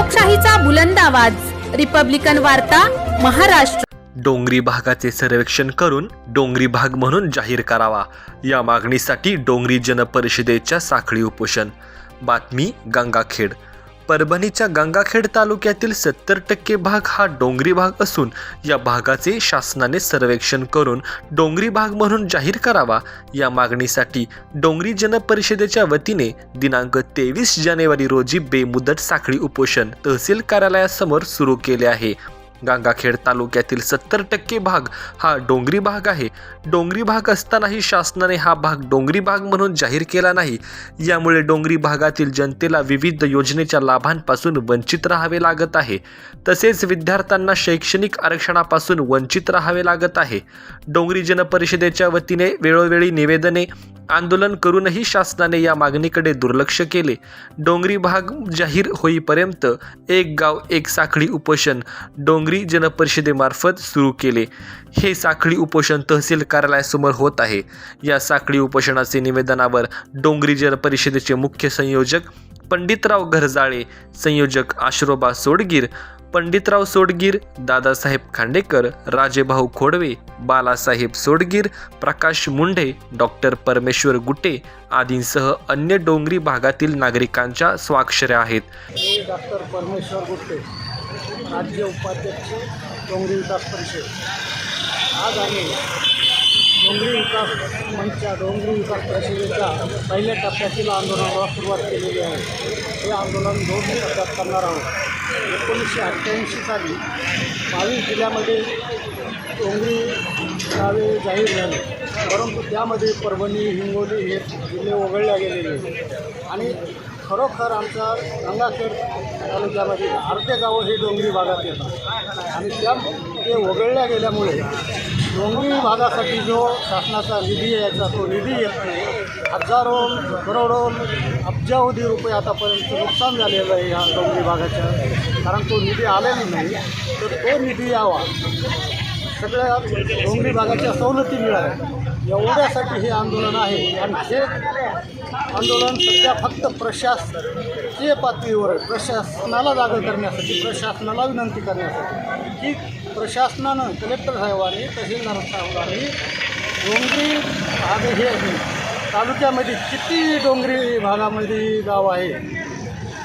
लोकशाहीचा बुलंद आवाज, रिपब्लिकन वार्ता, महाराष्ट्र। डोंगरी भागाचे सर्वेक्षण करून डोंगरी भाग म्हणून जाहीर करावा, या मागणीसाठी डोंगरी जनपरिषदेच्या साखळी उपोषण। बातमी गंगाखेड। परभणीच्या गंगाखेड तालुक्यातील 70% भाग हा डोंगरी भाग असून या भागाचे शासनाने सर्वेक्षण करून डोंगरी भाग म्हणून जाहीर करावा, या मागणीसाठी डोंगरी जनपरिषदेच्या वतीने दिनांक 23 जानेवारी रोजी बेमुदत साखळी उपोषण तहसील कार्यालयासमोर सुरू केले आहे। गंगाखेड तालुक्यातील 70% भाग हा डोंगरी भाग आहे। डोंगरी भाग असतानाही शासनाने हा भाग डोंगरी भाग म्हणून जाहीर केला नाही, यामुळे डोंगरी भागातील जनतेला विविध योजनेच्या लाभांपासून वंचित राहावे लागत आहे। तसेच विद्यार्थ्यांना शैक्षणिक आरक्षणापासून वंचित राहावे लागत आहे। डोंगरी जनपरिषदेच्या वतीने वेळोवेळी निवेदने, आंदोलन करूनही शासनाने या मागणीकडे दुर्लक्ष केले। डोंगरी भाग जाहीर होईपर्यंत एक गाव एक साखळी उपोषण डोंगरी जनपरिषदेमार्फत सुरू केले। हे साखळी उपोषण तहसील कार्यालयासमोर होत आहे। या साखळी उपोषणाचे निवेदनावर डोंगरी जनपरिषदेचे मुख्य संयोजक पंडितराव घरजाळे, संयोजक आश्रोबा सोडगीर, पंडितराव सोडगीर, दादासाहेब खांडेकर, राजेभाऊ खोडवे, बालासाहेब सोडगीर, प्रकाश मुंढे, डॉक्टर परमेश्वर गुटे आदींसह अन्य डोंगरी भागातील नागरिकांच्या स्वाक्षऱ्या आहेत। डॉक्टर परमेश्वर गुटे, राज्य उपाध्यक्ष डोंगरी विकास परिषद। आज आम्ही डोंगरी विकास मंचच्या डोंगरी विकास परिषदेच्या पहिल्या टप्प्यातील आंदोलनाला सुरुवात केलेली आहे। हे आंदोलन 2 टप्प्यात करणार आहोत। 1988 साली 22 जिल्ह्यामध्ये डोंगरी गावे जाहीर झाली, परंतु त्यामध्ये परभणी, हिंगोली हे जिल्हे वगळले गेलेले आणि खरोखर आमच्या गंगाखेड तालुक्यामध्ये अर्धे गावं हे डोंगरी भागात येतात आणि ते वगळल्या गेल्यामुळे डोंगरी भागासाठी जो शासनाचा निधी यायचा तो निधी येत नाही। हजारो करोडो अब्जावधी रुपये आतापर्यंत नुकसान झालेलं आहे ह्या डोंगरी भागाच्या, कारण तो निधी आलेला नाही। तर तो निधी यावा, सगळ्या डोंगरी भागाच्या सवलती मिळाल्या, एवढ्यासाठी हे आंदोलन आहे। आणि हे आंदोलन सध्या फक्त प्रशासकीय पातळीवर आहे, प्रशासनाला जागा करण्यासाठी, प्रशासनाला विनंती करण्यासाठी की प्रशासनानं, कलेक्टर साहेबांनी, तहसीलदार साहेबांनी डोंगरी भाग हे तालुक्यामध्ये किती डोंगरी भागामध्ये गाव आहे,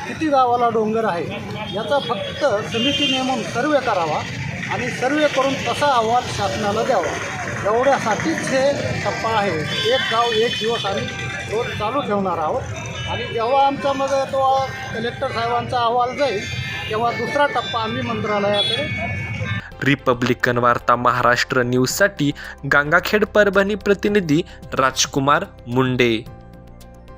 किती गावाला डोंगर आहे, याचा फक्त समिती नेमून सर्वे करावा आणि सर्वे करून तसा अहवाल शासनाला द्यावा, एवढ्यासाठीच हे टप्पा आहे। एक गाव एक दिवस आम्ही रोज चालू ठेवणार आहोत आणि जेव्हा आमचा मग तो कलेक्टर साहेबांचा अहवाल जाईल तेव्हा दुसरा टप्पा आम्ही मंत्रालयाकडे। रिपब्लिकन वार्ता महाराष्ट्र न्यूजसाठी गंगाखेड परभणी प्रतिनिधी राजकुमार मुंडे।